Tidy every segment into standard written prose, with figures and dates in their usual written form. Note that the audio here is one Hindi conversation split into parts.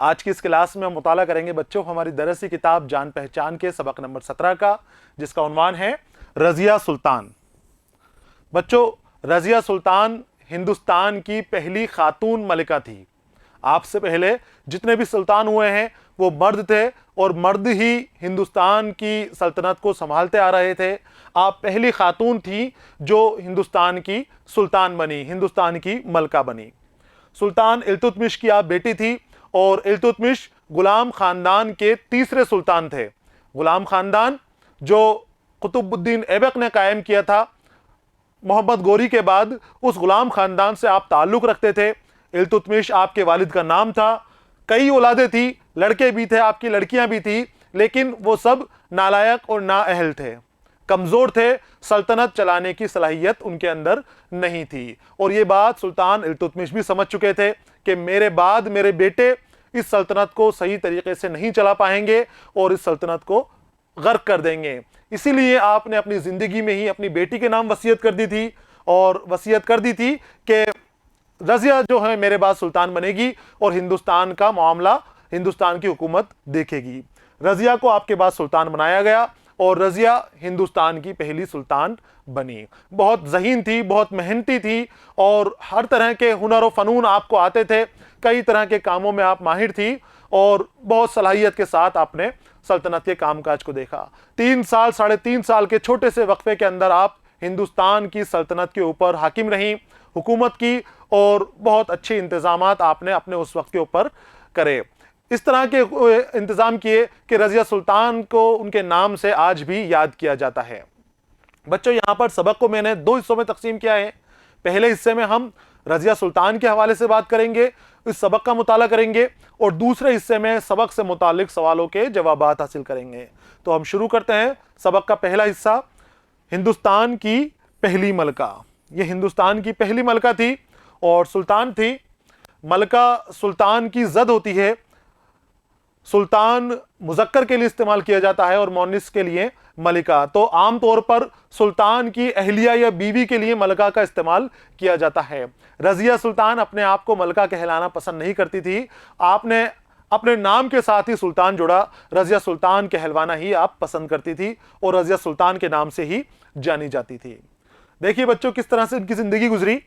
आज की इस क्लास में हम मुताला करेंगे बच्चों हमारी दरसी किताब जान पहचान के सबक नंबर 17 का, जिसका उन्वान है रजिया सुल्तान। बच्चों, रजिया सुल्तान हिंदुस्तान की पहली खातून मलिका थी। आपसे पहले जितने भी सुल्तान हुए हैं वो मर्द थे और मर्द ही हिंदुस्तान की सल्तनत को संभालते आ रहे थे। आप पहली खातून थी जो हिंदुस्तान की सुल्तान बनी, हिंदुस्तान की मलका बनी। सुल्तान इल्तुतमिश की आप बेटी थी और इल्तुतमिश गुलाम खानदान के तीसरे सुल्तान थे। गुलाम खानदान जो कुतुबुद्दीन ऐबक ने कायम किया था मोहम्मद गोरी के बाद, उस गुलाम खानदान से आप ताल्लुक रखते थे। इल्तुतमिश आपके वालिद का नाम था। कई औलादे थी, लड़के भी थे, आपकी लड़कियां भी थी, लेकिन वो सब नालायक और नाअहल थे, कमजोर थे। सल्तनत चलाने की सलाहियत उनके अंदर नहीं थी और ये बात सुल्तान इल्तुतमिश भी समझ चुके थे कि मेरे बाद मेरे बेटे इस सल्तनत को सही तरीके से नहीं चला पाएंगे और इस सल्तनत को गर्क कर देंगे। इसीलिए आपने अपनी जिंदगी में ही अपनी बेटी के नाम वसीयत कर दी थी और वसीयत कर दी थी कि रजिया जो है मेरे बाद सुल्तान बनेगी और हिंदुस्तान का मामला, हिंदुस्तान की हुकूमत देखेगी। रजिया को आपके बाद सुल्तान बनाया गया और रजिया हिंदुस्तान की पहली सुल्तान बनी। बहुत ज़हीन थी, बहुत मेहनती थी और हर तरह के हुनर और फ़नून आपको आते थे। कई तरह के कामों में आप माहिर थी और बहुत सलाहियत के साथ आपने सल्तनत के कामकाज को देखा। 3 साल, 3.5 साल के छोटे से वक्फे के अंदर आप हिंदुस्तान की सल्तनत के ऊपर हाकिम रहीं, हुकूमत की, और बहुत अच्छे इंतजामात आपने अपने उस वक्त के ऊपर करे। इस तरह के इंतजाम किए कि रजिया सुल्तान को उनके नाम से आज भी याद किया जाता है। बच्चों, यहां पर सबक को मैंने 2 हिस्सों में तकसीम किया है। पहले हिस्से में हम रजिया सुल्तान के हवाले से बात करेंगे, इस सबक का मुताला करेंगे, और दूसरे हिस्से में सबक से मुतालिक सवालों के जवाबात हासिल करेंगे। तो हम शुरू करते हैं सबक का पहला हिस्सा, हिंदुस्तान की पहली मलका। यह हिंदुस्तान की पहली मलका थी और सुल्तान थी। मलका सुल्तान की जद होती है। सुल्तान मुजक्कर के लिए इस्तेमाल किया जाता है और मोनिस के लिए मलिका। तो आमतौर पर सुल्तान की अहलिया या बीवी के लिए मलका का इस्तेमाल किया जाता है। रजिया सुल्तान अपने आप को मलका कहलाना पसंद नहीं करती थी। आपने अपने नाम के साथ ही सुल्तान जुड़ा, रजिया सुल्तान कहलवाना ही आप पसंद करती थी और रजिया सुल्तान के नाम से ही जानी जाती थी। देखिए बच्चों, किस तरह से इनकी जिंदगी गुजरी।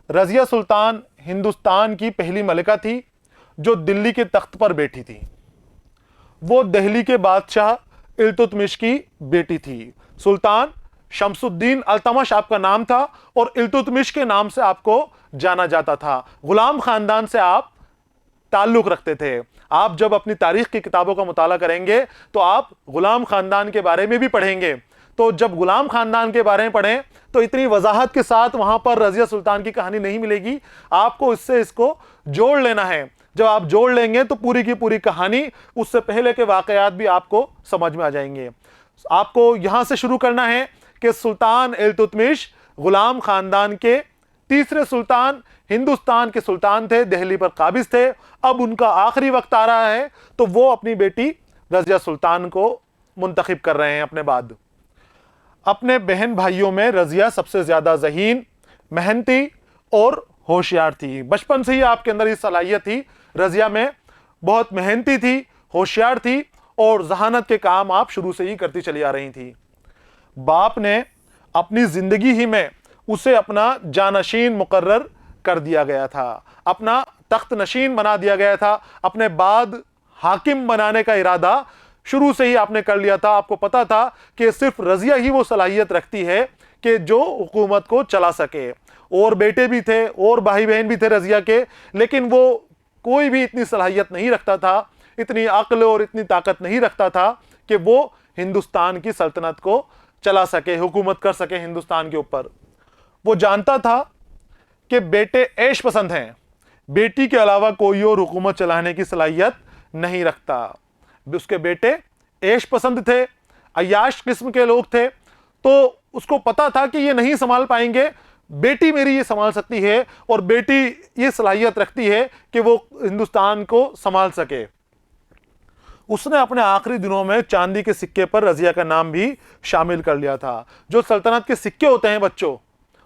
रजिया सुल्तान हिंदुस्तान की पहली मलिका थी जो दिल्ली के तख्त पर बैठी थी। वो दिल्ली के बादशाह इल्तुतमिश की बेटी थी। सुल्तान शमसुद्दीन अल्तमश आपका नाम था और इल्तुतमिश के नाम से आपको जाना जाता था। गुलाम खानदान से आप ताल्लुक रखते थे। आप जब अपनी तारीख की किताबों का मुताला करेंगे तो आप गुलाम खानदान के बारे में भी पढ़ेंगे। तो जब गुलाम खानदान के बारे में पढ़ें तो इतनी वजाहत के साथ वहां पर रजिया सुल्तान की कहानी नहीं मिलेगी। आपको इसको जोड़ लेना है। जब आप जोड़ लेंगे तो पूरी की पूरी कहानी, उससे पहले के वाकयात भी आपको समझ में आ जाएंगे। आपको यहां से शुरू करना है कि सुल्तान इल्तुतमिश गुलाम खानदान के तीसरे सुल्तान, हिंदुस्तान के सुल्तान थे, दिल्ली पर काबिज थे। अब उनका आखिरी वक्त आ रहा है तो वो अपनी बेटी रजिया सुल्तान को मुंतखब कर रहे हैं अपने बाद। अपने बहन भाइयों में रजिया सबसे ज्यादा ज़हीन, मेहनती और होशियार थी। बचपन से ही आपके अंदर ये सलाहियत थी। रजिया में बहुत मेहनती थी, होशियार थी और जहानत के काम आप शुरू से ही करती चली आ रही थी। बाप ने अपनी जिंदगी ही में उसे अपना जानशीन मुकर्रर कर दिया गया था, अपना तख्त नशीन बना दिया गया था। अपने बाद हाकिम बनाने का इरादा शुरू से ही आपने कर लिया था। आपको पता था कि सिर्फ रजिया ही वो सलाहियत रखती है कि जो हुकूमत को चला सके। और बेटे भी थे और भाई बहन भी थे रजिया के, लेकिन वो कोई भी इतनी सलाहियत नहीं रखता था, इतनी अक्ल और इतनी ताकत नहीं रखता था कि वो हिंदुस्तान की सल्तनत को चला सके, हुकूमत कर सके हिंदुस्तान के ऊपर। वो जानता था कि बेटे ऐश पसंद हैं, बेटी के अलावा कोई और हुकूमत चलाने की सलाहियत नहीं रखता। उसके बेटे ऐश पसंद थे, अय्याश किस्म के लोग थे, तो उसको पता था कि ये नहीं संभाल पाएंगे, बेटी मेरी ये संभाल सकती है और बेटी ये सलाहियत रखती है कि वो हिंदुस्तान को संभाल सके। उसने अपने आखिरी दिनों में चांदी के सिक्के पर रजिया का नाम भी शामिल कर लिया था। जो सल्तनत के सिक्के होते हैं बच्चों,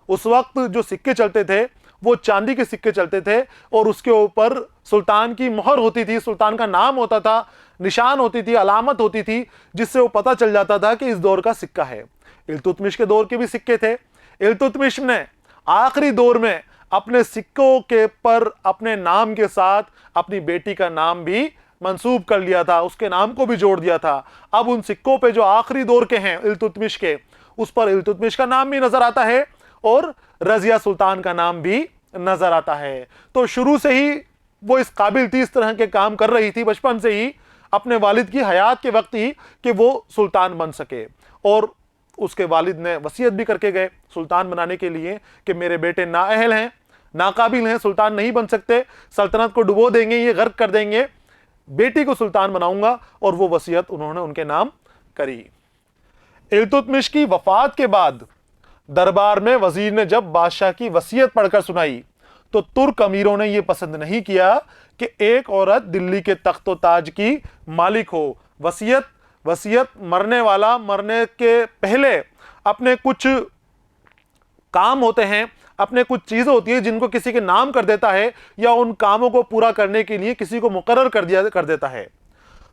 उस वक्त जो सिक्के चलते थे वो चांदी के सिक्के चलते थे और उसके ऊपर सुल्तान की मोहर होती थी, सुल्तान का नाम होता था, निशान होती थी, अलामत होती थी, जिससे वो पता चल जाता था कि इस दौर का सिक्का है। इल्तुतमिश के दौर के भी सिक्के थे। इल्तुतमिश ने आखिरी दौर में अपने सिक्कों के पर अपने नाम के साथ अपनी बेटी का नाम भी मंसूब कर लिया था, उसके नाम को भी जोड़ दिया था। अब उन सिक्कों पे जो आखिरी दौर के हैं इल्तुतमिश के, उस पर इल्तुतमिश का नाम भी नजर आता है और रजिया सुल्तान का नाम भी नजर आता है। तो शुरू से ही वो इस काबिल थी, इस तरह के काम कर रही थी बचपन से ही, अपने वालिद की हयात के वक्त ही, कि वो सुल्तान बन सके। और उसके वालिद ने वसीयत भी करके गए सुल्तान बनाने के लिए कि मेरे बेटे नाअहल हैं, नाकाबिल हैं, सुल्तान नहीं बन सकते, सल्तनत को डुबो देंगे, ये गर्क कर देंगे, बेटी को सुल्तान बनाऊंगा। और वो वसीयत उन्होंने उनके नाम करी। इल्तुतमिश की वफात के बाद दरबार में वजीर ने जब बादशाह की वसीयत पढ़कर सुनाई तो तुर्क अमीरों ने यह पसंद नहीं किया कि एक औरत दिल्ली के तख्त व ताज की मालिक हो। वसीयत मरने वाला मरने के पहले अपने कुछ काम होते हैं, अपने कुछ चीजें होती है जिनको किसी के नाम कर देता है, या उन कामों को पूरा करने के लिए किसी को मुकर्रर कर देता है।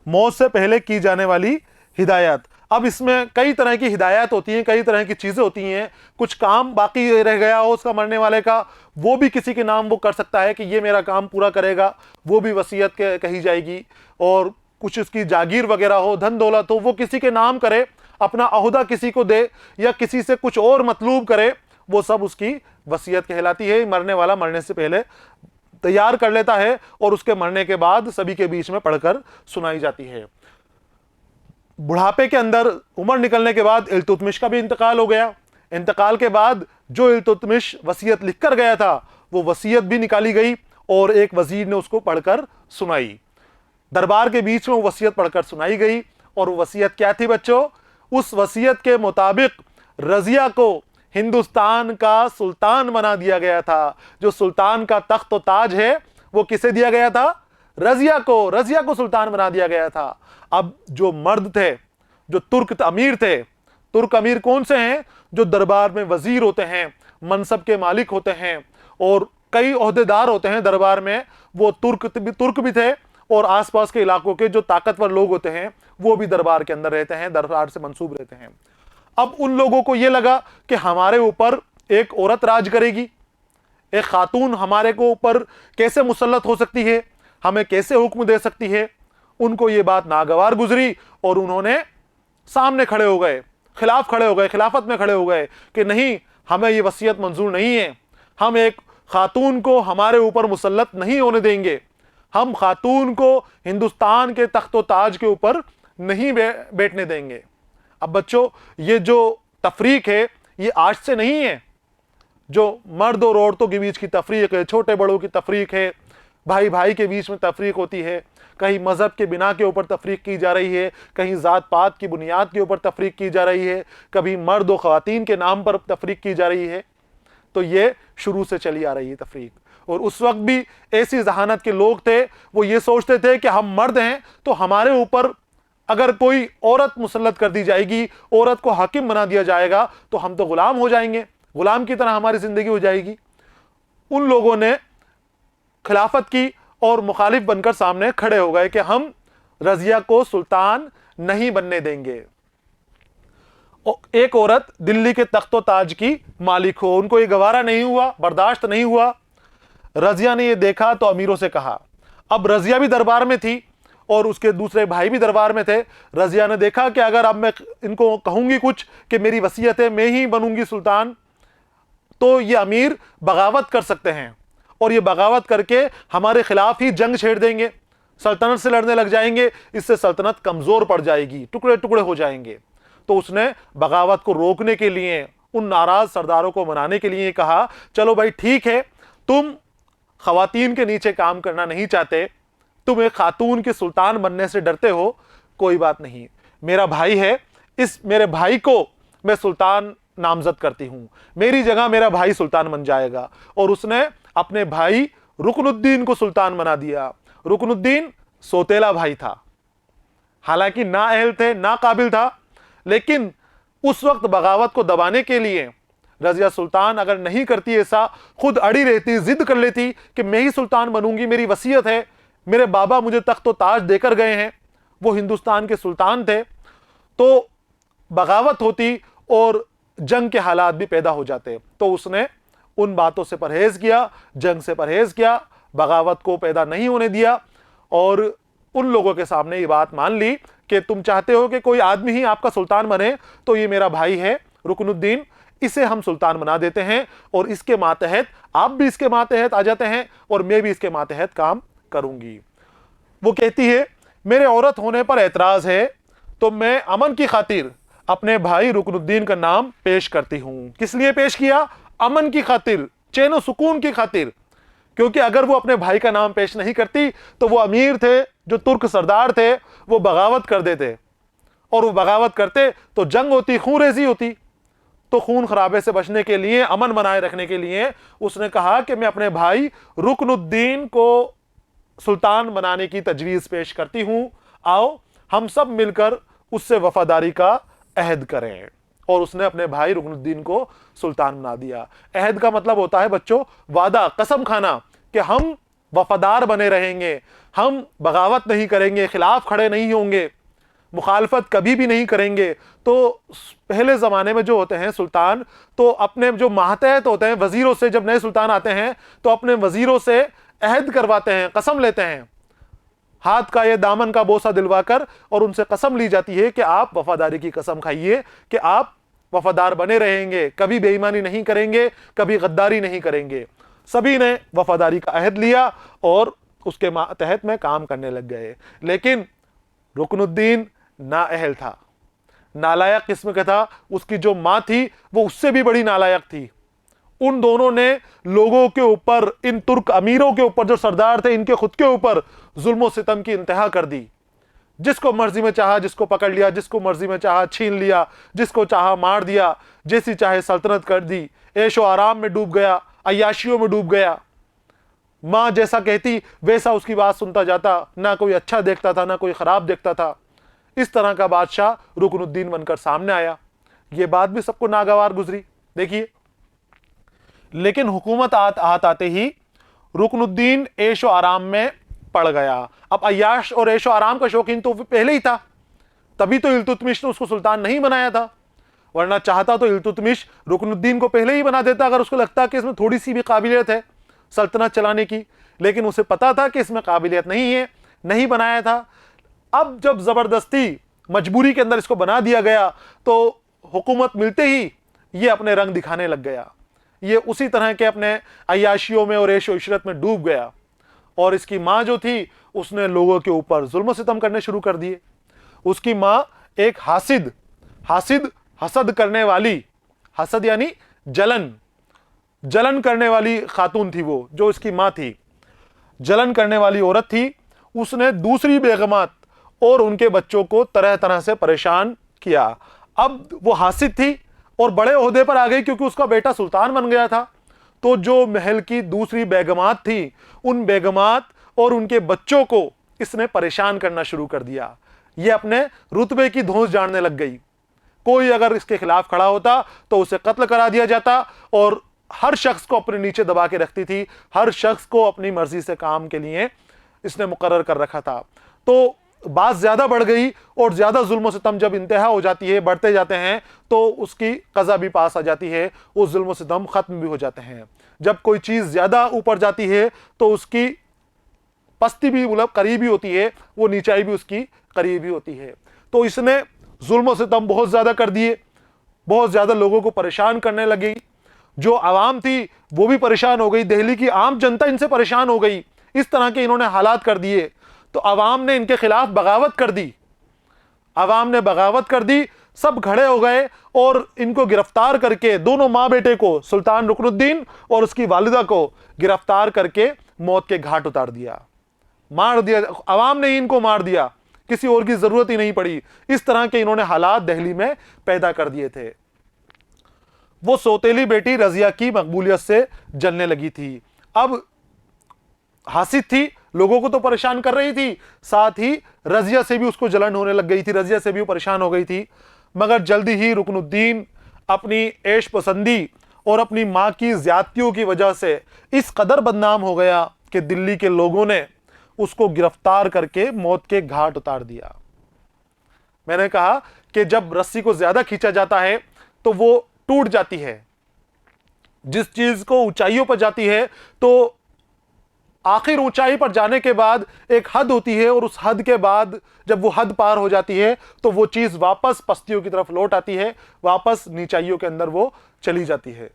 मौत से पहले की जाने वाली हिदायत, अब इसमें कई तरह की हिदायत होती हैं, कई तरह की चीजें होती हैं। कुछ काम बाकी रह गया हो उसका मरने वाले का, वो भी किसी के नाम वो कर सकता है कि ये मेरा काम पूरा करेगा, वो भी वसीयत कही जाएगी। और कुछ उसकी जागीर वगैरह हो, धन दौलत हो, वो किसी के नाम करे, अपना अहदा किसी को दे या किसी से कुछ और मतलूब करे, वो सब उसकी वसीयत कहलाती है। मरने वाला मरने से पहले तैयार कर लेता है और उसके मरने के बाद सभी के बीच में पढ़कर सुनाई जाती है। बुढ़ापे के अंदर उम्र निकलने के बाद इल्तुतमिश का भी इंतकाल हो गया। इंतकाल के बाद जो इल्तुतमिश वसीयत लिखकर गया था वो वसीयत भी निकाली गई और एक वजीर ने उसको पढ़कर सुनाई। दरबार के बीच में वो वसीयत पढ़कर सुनाई गई। और वो वसीयत क्या थी बच्चों? उस वसीयत के मुताबिक रजिया को हिंदुस्तान का सुल्तान बना दिया गया था। जो सुल्तान का तख्त व ताज है वो किसे दिया गया था? रजिया को सुल्तान बना दिया गया था। अब जो मर्द थे, जो तुर्क अमीर थे, तुर्क अमीर कौन से हैं? जो दरबार में वजीर होते हैं, मनसब के मालिक होते हैं और कई ओहदेदार होते हैं दरबार में, वो तुर्क भी थे। और आसपास के इलाकों के जो ताकतवर लोग होते हैं वो भी दरबार के अंदर रहते हैं, दरबार से मंसूब रहते हैं। अब उन लोगों को यह लगा कि हमारे ऊपर एक औरत राज करेगी, एक खातून हमारे को ऊपर कैसे मुसल्लत हो सकती है, हमें कैसे हुक्म दे सकती है। उनको ये बात नागवार गुजरी और उन्होंने सामने खड़े हो गए, खिलाफ खड़े हो गए, खिलाफत में खड़े हो गए कि नहीं, हमें ये वसीयत मंजूर नहीं है, हम एक खातून को हमारे ऊपर मुसल्लत नहीं होने देंगे, हम खातून को हिंदुस्तान के तख्त व ताज के ऊपर नहीं बैठने देंगे। अब बच्चों, ये जो तफरीक है ये आज से नहीं है। जो मर्द और औरतों के बीच की तफरीक है, छोटे बड़ों की तफरीक है, भाई भाई के बीच में तफरीक होती है, कहीं मजहब के बिना के ऊपर तफरीक की जा रही है, कहीं ज़ात पात की बुनियाद के ऊपर तफरीक की जा रही है, कभी मर्द और ख़वातीन के नाम पर तफरीक की जा रही है। तो ये शुरू से चली आ रही है तफरीक। और उस वक्त भी ऐसी जहानत के लोग थे, वो ये सोचते थे कि हम मर्द हैं तो हमारे ऊपर अगर कोई औरत मुसल्लत कर दी जाएगी, औरत को हाकिम बना दिया जाएगा, तो हम तो गुलाम हो जाएंगे, गुलाम की तरह हमारी जिंदगी हो जाएगी। उन लोगों ने खिलाफत की और मुखालिफ बनकर सामने खड़े हो गए कि हम रजिया को सुल्तान नहीं बनने देंगे। एक औरत दिल्ली के तख्त व ताज की मालिक हो, उनको ये गवारा नहीं हुआ, बर्दाश्त नहीं हुआ। रजिया ने ये देखा तो अमीरों से कहा। अब रजिया भी दरबार में थी और उसके दूसरे भाई भी दरबार में थे। रजिया ने देखा कि अगर अब मैं इनको कहूंगी कुछ कि मेरी वसीयत है, मैं ही बनूंगी सुल्तान, तो ये अमीर बगावत कर सकते हैं और ये बगावत करके हमारे खिलाफ ही जंग छेड़ देंगे, सल्तनत से लड़ने लग जाएंगे, इससे सल्तनत कमजोर पड़ जाएगी, टुकड़े टुकड़े हो जाएंगे। तो उसने बगावत को रोकने के लिए, उन नाराज सरदारों को मनाने के लिए कहा, चलो भाई ठीक है, तुम खवातीन के नीचे काम करना नहीं चाहते, तुम एक खातून के सुल्तान बनने से डरते हो, कोई बात नहीं, मेरा भाई है, इस मेरे भाई को मैं सुल्तान नामजद करती हूं, मेरी जगह मेरा भाई सुल्तान बन जाएगा। और उसने अपने भाई रुकनुद्दीन को सुल्तान बना दिया। रुकनुद्दीन सोतेला भाई था, हालांकि नाअहल थे, नाकाबिल था, लेकिन उस वक्त बगावत को दबाने के लिए रजिया सुल्तान अगर नहीं करती ऐसा, खुद अड़ी रहती, जिद कर लेती कि मैं ही सुल्तान बनूंगी, मेरी वसीयत है, मेरे बाबा मुझे तख्त व ताज देकर गए हैं, वो हिंदुस्तान के सुल्तान थे, तो बगावत होती और जंग के हालात भी पैदा हो जाते। तो उसने उन बातों से परहेज किया, जंग से परहेज किया, बगावत को पैदा नहीं होने दिया और उन लोगों के सामने ये बात मान ली कि तुम चाहते हो कि कोई आदमी ही आपका सुल्तान बने, तो ये मेरा भाई है रुकनुद्दीन, इसे हम सुल्तान बना देते हैं और इसके मातहत आप भी इसके मातहत आ जाते हैं और मैं भी इसके मातहत काम करूंगी। वो कहती है मेरे औरत होने पर एतराज है तो मैं अमन की खातिर अपने भाई रुकनुद्दीन का नाम पेश करती हूं। किस लिए पेश किया? अमन की खातिर, चैन सुकून की खातिर, क्योंकि अगर वो अपने भाई का नाम पेश नहीं करती तो वो अमीर थे, जो तुर्क सरदार थे, वो बगावत कर देते और वो बगावत करते तो जंग होती, खून रेजी होती। तो खून खराबे से बचने के लिए, अमन बनाए रखने के लिए उसने कहा कि मैं अपने भाई रुकनुद्दीन को सुल्तान बनाने की तजवीज़ पेश करती हूं, आओ हम सब मिलकर उससे वफादारी का अहद करें। और उसने अपने भाई रुकनुद्दीन को सुल्तान बना दिया। अहद का मतलब होता है बच्चों वादा, कसम खाना कि हम वफादार बने रहेंगे, हम बगावत नहीं करेंगे, खिलाफ खड़े नहीं होंगे, मुखालफत कभी भी नहीं करेंगे। तो पहले ज़माने में जो होते हैं सुल्तान, तो अपने जो मातहत होते हैं वज़ीरों से, जब नए सुल्तान आते हैं तो अपने वज़ीरों से अहद करवाते हैं, कसम लेते हैं, हाथ का ये दामन का बोसा दिलवाकर, और उनसे कसम ली जाती है कि आप वफादारी की कसम खाइए कि आप वफादार बने रहेंगे, कभी बेईमानी नहीं करेंगे, कभी गद्दारी नहीं करेंगे। सभी ने वफादारी का अहद लिया और उसके तहत में काम करने लग गए। लेकिन रुकनुद्दीन नाअहल था, नालायक किस्म का था। उसकी जो माँ थी वो उससे भी बड़ी नालायक थी। उन दोनों ने लोगों के ऊपर, इन तुर्क अमीरों के ऊपर, जो सरदार थे, इनके खुद के ऊपर जुल्म सितम की इंतहा कर दी। जिसको मर्जी में चाहा जिसको पकड़ लिया, जिसको मर्जी में चाहा छीन लिया, जिसको चाहा मार दिया, जैसी चाहे सल्तनत कर दी, ऐशो आराम में डूब गया, अय्याशियों में डूब गया। माँ जैसा कहती वैसा उसकी बात सुनता जाता, ना कोई अच्छा देखता था ना कोई खराब देखता था। इस तरह का बादशाह रुकनुद्दीन बनकर सामने आया। ये बात भी सबको नागवार गुजरी। देखिए, लेकिन हुकूमत आते ही रुकनुद्दीन ऐशो आराम में पड़ गया। अब अय्याश और ऐशो आराम का शौकीन तो पहले ही था, तभी तो इल्तुतमिश ने उसको सुल्तान नहीं बनाया था। वरना चाहता तो इल्तुतमिश रुकनुद्दीन को पहले ही बना देता, अगर उसको लगता कि इसमें थोड़ी सी भी काबिलियत है सल्तनत चलाने की। लेकिन उसे पता था कि इसमें काबिलियत नहीं है, नहीं बनाया था। अब जब जबरदस्ती मजबूरी के अंदर इसको बना दिया गया तो हुकूमत मिलते ही ये अपने रंग दिखाने लग गया। ये उसी तरह के अपने अय्याशियों में और ऐशो इशरत में डूब गया। और इसकी माँ जो थी उसने लोगों के ऊपर जुल्म सितम करने शुरू कर दिए। उसकी माँ एक हासिद हसद करने वाली, हसद यानी जलन करने वाली खातून थी वो, जो इसकी माँ थी, जलन करने वाली औरत थी। उसने दूसरी बेगमात और उनके बच्चों को तरह तरह से परेशान किया। अब वो हासिद थी और बड़े ओहदे पर आ गई क्योंकि उसका बेटा सुल्तान बन गया था। तो जो महल की दूसरी बेगमात थी, उन बेगमात और उनके बच्चों को इसने परेशान करना शुरू कर दिया। ये अपने रुतबे की धौंस जानने लग गई। कोई अगर इसके खिलाफ खड़ा होता तो उसे कत्ल करा दिया जाता और हर शख्स को अपने नीचे दबा के रखती थी। हर शख्स को अपनी मर्जी से काम के लिए इसने मुकर्रर कर रखा था। तो बात ज्यादा बढ़ गई और ज्यादा जुल्म सितम जब इंतहा हो जाती है, बढ़ते जाते हैं, तो उसकी कज़ा भी पास आ जाती है, वो जुल्म सितम खत्म भी हो जाते हैं। जब कोई चीज ज्यादा ऊपर जाती है तो उसकी पस्ती भी मतलब करीबी होती है, वो नीचाई भी उसकी करीबी होती है। तो इसने जुल्म सितम बहुत ज्यादा कर दिए, बहुत ज्यादा लोगों को परेशान करने लगी। जो आवाम थी वो भी परेशान हो गई, दिल्ली की आम जनता इनसे परेशान हो गई। इस तरह के इन्होंने हालात कर दिए। तो आवाम ने इनके खिलाफ बगावत कर दी, आवाम ने बगावत कर दी, सब खड़े हो गए और इनको गिरफ्तार करके, दोनों माँ बेटे को, सुल्तान रुकनुद्दीन और उसकी वालिदा को गिरफ्तार करके मौत के घाट उतार दिया, मार दिया। आवाम ने ही इनको मार दिया, किसी और की जरूरत ही नहीं पड़ी। इस तरह के इन्होंने हालात दिल्ली में पैदा कर दिए थे। वो सौतेली बेटी रजिया की मकबूलियत से जलने लगी थी। अब हासिद थी, लोगों को तो परेशान कर रही थी, साथ ही रजिया से भी उसको जलन होने लग गई थी, रजिया से भी परेशान हो गई थी। मगर जल्दी ही रुकनुद्दीन अपनी ऐश पसंदी और अपनी मां की ज्यादतियों की वजह से इस कदर बदनाम हो गया कि दिल्ली के लोगों ने उसको गिरफ्तार करके मौत के घाट उतार दिया। मैंने कहा कि जब रस्सी को ज्यादा खींचा जाता है तो वो टूट जाती है। जिस चीज को ऊंचाइयों पर जाती है तो आखिर ऊंचाई पर जाने के बाद एक हद होती है, और उस हद के बाद जब वो हद पार हो जाती है तो वो चीज वापस पस्तियों की तरफ लौट आती है, वापस नीचाइयों के अंदर वो चली जाती है।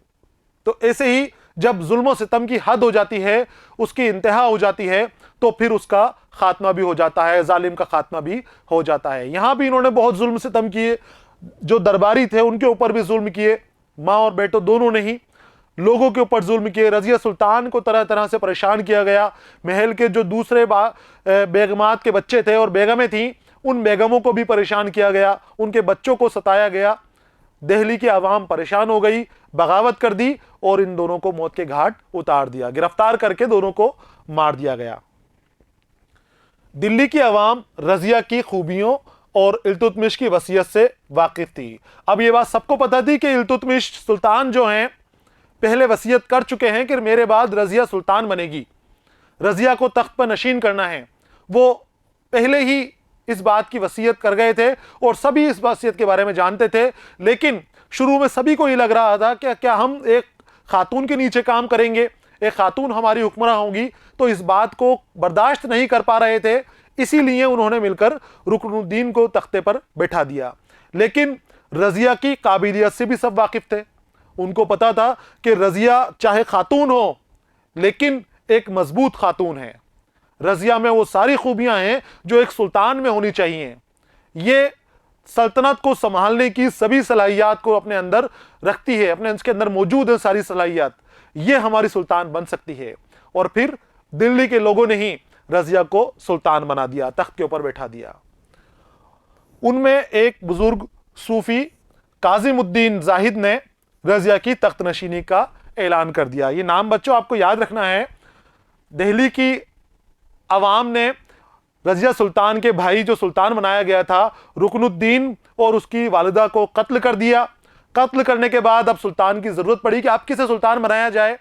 तो ऐसे ही जब जुल्म सितम की हद हो जाती है, उसकी इंतहा हो जाती है, तो फिर उसका खात्मा भी हो जाता है, जालिम का खात्मा भी हो जाता है। यहां भी इन्होंने बहुत जुल्म सितम किए, जो दरबारी थे उनके ऊपर भी जुल्म किए, मां और बेटो दोनों ने ही लोगों के ऊपर जुल्म किए। रजिया सुल्तान को तरह तरह से परेशान किया गया। महल के जो दूसरे बेगमात के बच्चे थे और बेगमें थीं, उन बेगमों को भी परेशान किया गया, उनके बच्चों को सताया गया। दिल्ली की आवाम परेशान हो गई, बगावत कर दी और इन दोनों को मौत के घाट उतार दिया, गिरफ्तार करके दोनों को मार दिया गया। दिल्ली की आवाम रजिया की खूबियों और इल्तुतमिश की वसीयत से वाकिफ थी। अब यह बात सबको पता थी कि इल्तुतमिश सुल्तान जो हैं पहले वसीयत कर चुके हैं कि मेरे बाद रजिया सुल्तान बनेगी, रजिया को तख्त पर नशीन करना है। वो पहले ही इस बात की वसीयत कर गए थे और सभी इस वसीयत के बारे में जानते थे, लेकिन शुरू में सभी को ये लग रहा था कि क्या हम एक खातून के नीचे काम करेंगे, एक खातून हमारी हुक्मरां होंगी, तो इस बात को बर्दाश्त नहीं कर पा रहे थे। इसीलिए उन्होंने मिलकर रुकनुद्दीन को तख्ते पर बैठा दिया। लेकिन रजिया की काबिलियत से भी सब वाकिफ थे। उनको पता था कि रजिया चाहे खातून हो लेकिन एक मजबूत खातून है, रजिया में वो सारी खूबियां हैं जो एक सुल्तान में होनी चाहिए। ये सल्तनत को संभालने की सभी सलाहियत को अपने अंदर रखती है, अपने इसके अंदर मौजूद है सारी सलाहियत, ये हमारी सुल्तान बन सकती है। और फिर दिल्ली के लोगों ने ही रजिया को सुल्तान बना दिया, तख्त के ऊपर बैठा दिया। उनमें एक बुजुर्ग सूफी काजिमुद्दीन जाहिद ने रजिया की तख्त नशीनी का ऐलान कर दिया। ये नाम बच्चों आपको याद रखना है। दिल्ली की अवाम ने रजिया सुल्तान के भाई जो सुल्तान बनाया गया था रुकनुद्दीन और उसकी वालिदा को कत्ल कर दिया। कत्ल करने के बाद अब सुल्तान की जरूरत पड़ी कि अब किसे सुल्तान बनाया जाए।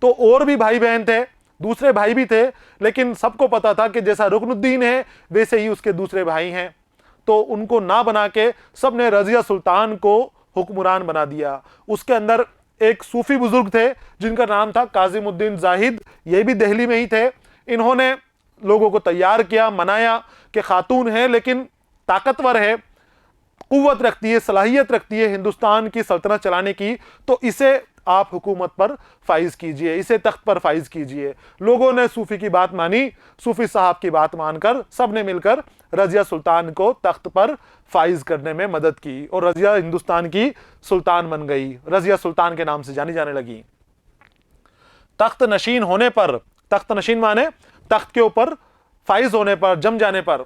तो और भी भाई बहन थे, दूसरे भाई भी थे, लेकिन सबको पता था कि जैसा रुकनुद्दीन है वैसे ही उसके दूसरे भाई हैं, तो उनको ना बना के सबने रजिया सुल्तान को हुक्मरान बना दिया। उसके अंदर एक सूफी बुजुर्ग थे जिनका नाम था काजिमुद्दीन जाहिद, ये भी दिल्ली में ही थे। इन्होंने लोगों को तैयार किया, मनाया कि खातून है लेकिन ताकतवर है, कुव्वत रखती है, सलाहियत रखती है हिंदुस्तान की सल्तनत चलाने की, तो इसे आप हुकूमत पर फाइज कीजिए, इसे तख्त पर फाइज कीजिए। लोगों ने सूफी की बात मानी, सूफी साहब की बात मानकर सबने मिलकर रजिया सुल्तान को तख्त पर फाइज करने में मदद की और रजिया हिंदुस्तान की सुल्तान बन गई, रजिया सुल्तान के नाम से जानी जाने लगी। तख्त नशीन होने पर, तख्त नशीन माने तख्त के ऊपर फाइज होने पर, जम जाने पर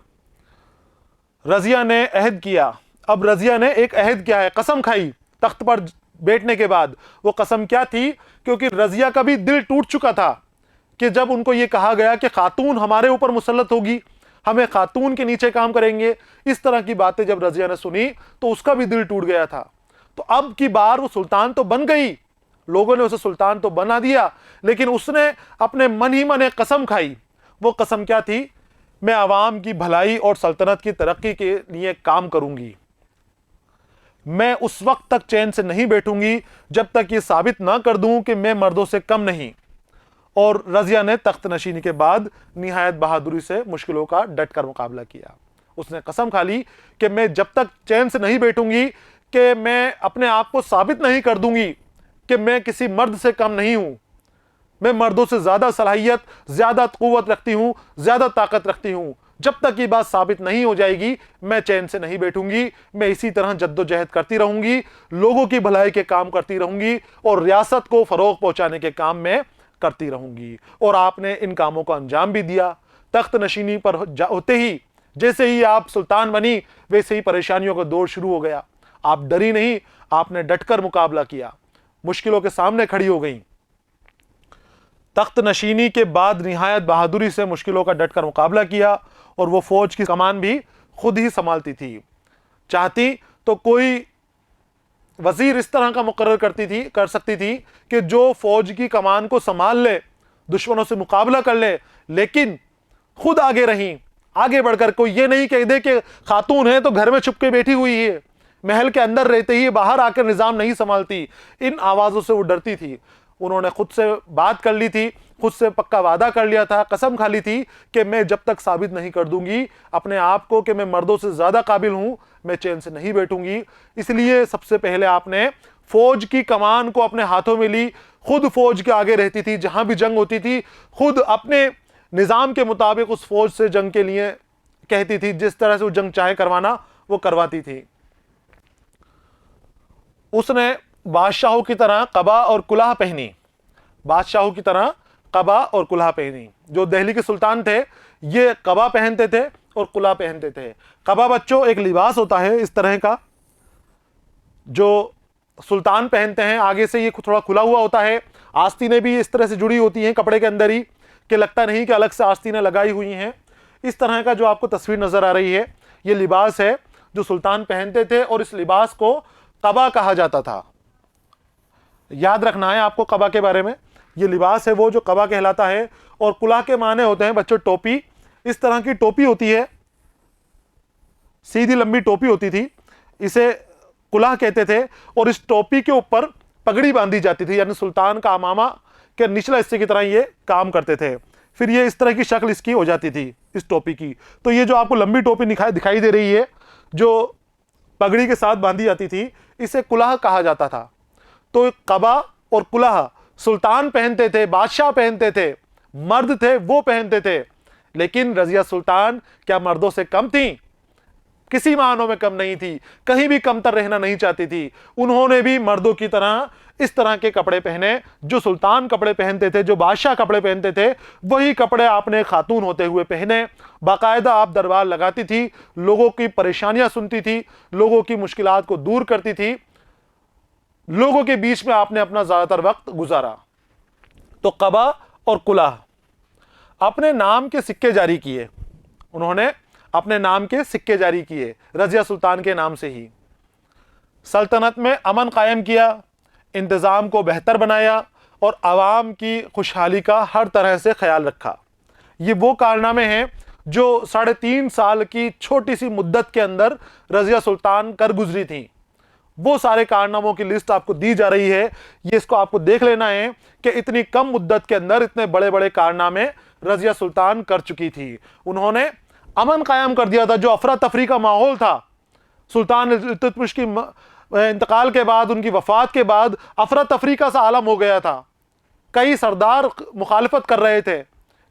रजिया ने अहद किया। अब रजिया ने एक अहद किया है, कसम खाई तख्त पर बैठने के बाद। वो कसम क्या थी? क्योंकि रजिया का भी दिल टूट चुका था कि जब उनको ये कहा गया कि खातून हमारे ऊपर मुसल्लत होगी, हमें खातून के नीचे काम करेंगे, इस तरह की बातें जब रजिया ने सुनी तो उसका भी दिल टूट गया था। तो अब की बार वो सुल्तान तो बन गई, लोगों ने उसे सुल्तान तो बना दिया, लेकिन उसने अपने मन ही मन एक कसम खाई। वो कसम क्या थी? मैं आवाम की भलाई और सल्तनत की तरक्की के लिए काम करूंगी। मैं उस वक्त तक चैन से नहीं बैठूंगी जब तक ये साबित ना कर दूं कि मैं मर्दों से कम नहीं। और रजिया ने तख्त नशीनी के बाद निहायत बहादुरी से मुश्किलों का डटकर मुकाबला किया। उसने कसम खा ली कि मैं जब तक चैन से नहीं बैठूंगी कि मैं अपने आप को साबित नहीं कर दूंगी कि मैं किसी मर्द से कम नहीं हूं, मैं मर्दों से ज्यादा सलाहियत, ज्यादा कुव्वत रखती हूं, ज्यादा ताकत रखती हूं। जब तक ये बात साबित नहीं हो जाएगी मैं चैन से नहीं बैठूंगी। मैं इसी तरह जद्दोजहद करती रहूंगी, लोगों की भलाई के काम करती रहूंगी और रियासत को फरोग पहुंचाने के काम में करती रहूंगी। और आपने इन कामों का अंजाम भी दिया। तख्त नशीनी पर होते ही, जैसे ही आप सुल्तान बनी, वैसे ही परेशानियों का दौर शुरू हो गया। आप डरी नहीं, आपने डटकर मुकाबला किया, मुश्किलों के सामने खड़ी हो गई। तख्त नशीनी के बाद निहायत बहादुरी से मुश्किलों का डटकर मुकाबला किया और वो फौज की कमान भी खुद ही संभालती थी। चाहती तो कोई वजीर इस तरह का मुकर्रर कर सकती थी कि जो फौज की कमान को संभाल ले, दुश्मनों से मुकाबला कर ले, लेकिन खुद आगे रहीं, आगे बढ़कर। कोई ये नहीं कह दे कि खातून है तो घर में छुप के बैठी हुई है, महल के अंदर रहते ही बाहर आकर निजाम नहीं संभालती। इन आवाजों से वो डरती थी। उन्होंने खुद से बात कर ली थी, खुद से पक्का वादा कर लिया था, कसम खा ली थी कि मैं जब तक साबित नहीं कर दूंगी अपने आप को कि मैं मर्दों से ज्यादा काबिल हूं, मैं चैन से नहीं बैठूंगी। इसलिए सबसे पहले आपने फौज की कमान को अपने हाथों में ली, खुद फौज के आगे रहती थी, जहां भी जंग होती थी खुद अपने निजाम के मुताबिक उस फौज से जंग के लिए कहती थी, जिस तरह से वो जंग चाहे करवाना वो करवाती थी। उसने बादशाहों की तरह कबा और कुलाह पहनी, बादशाहों की तरह कबा और कुलाह पहनी। जो दिल्ली के सुल्तान थे ये कबा पहनते थे और कुलाह पहनते थे। कबा बच्चों एक लिबास होता है इस तरह का जो सुल्तान पहनते हैं, आगे से ये थोड़ा खुला हुआ होता है, आस्तीनें भी इस तरह से जुड़ी होती हैं कपड़े के अंदर ही, कि लगता नहीं कि अलग से आस्तीनें लगाई हुई हैं। इस तरह का जो आपको तस्वीर नजर आ रही है ये लिबास है जो सुल्तान पहनते थे और इस लिबास को कबा कहा जाता था। याद रखना है आपको कबा के बारे में, ये लिबास है वो जो कबा कहलाता है। और कुलाह के माने होते हैं बच्चों टोपी, इस तरह की टोपी होती है, सीधी लंबी टोपी होती थी, इसे कुलाह कहते थे। और इस टोपी के ऊपर पगड़ी बांधी जाती थी, यानी सुल्तान का अमामा के निचला हिस्से की तरह ये काम करते थे। फिर ये इस तरह की शक्ल इसकी हो जाती थी इस टोपी की। तो ये जो आपको लंबी टोपी दिखाई दे रही है जो पगड़ी के साथ बांधी जाती थी, इसे कुलाह कहा जाता था। तो कबा और कुलाह सुल्तान पहनते थे, बादशाह पहनते थे, मर्द थे वो पहनते थे। लेकिन रजिया सुल्तान क्या मर्दों से कम थी? किसी मानों में कम नहीं थी, कहीं भी कमतर रहना नहीं चाहती थी। उन्होंने भी मर्दों की तरह इस तरह के कपड़े पहने, जो सुल्तान कपड़े पहनते थे, जो बादशाह कपड़े पहनते थे, वही कपड़े आपने खातून होते हुए पहने। बाकायदा आप दरबार लगाती थी, लोगों की परेशानियां सुनती थी, लोगों की मुश्किलात को दूर करती थी, लोगों के बीच में आपने अपना ज्यादातर वक्त गुजारा। तो कबा और कुलाह अपने नाम के सिक्के जारी किए, उन्होंने अपने नाम के सिक्के जारी किए रजिया सुल्तान के नाम से ही। सल्तनत में अमन कायम किया, इंतज़ाम को बेहतर बनाया और आवाम की खुशहाली का हर तरह से ख्याल रखा। ये वो कारनामे हैं जो 3.5 साल की छोटी सी मुद्दत के अंदर रजिया सुल्तान कर गुजरी थी। वो सारे कारनामों की लिस्ट आपको दी जा रही है, ये इसको आपको देख लेना है कि इतनी कम मुद्दत के अंदर इतने बड़े बड़े कारनामे रजिया सुल्तान कर चुकी थी। उन्होंने अमन कायम कर दिया था। जो अफरा तफरी का माहौल था सुल्तान इल्तुतमिश की इंतकाल के बाद, उनकी वफात के बाद अफरा तफरी का सा आलम हो गया था। कई सरदार मुखालफत कर रहे थे,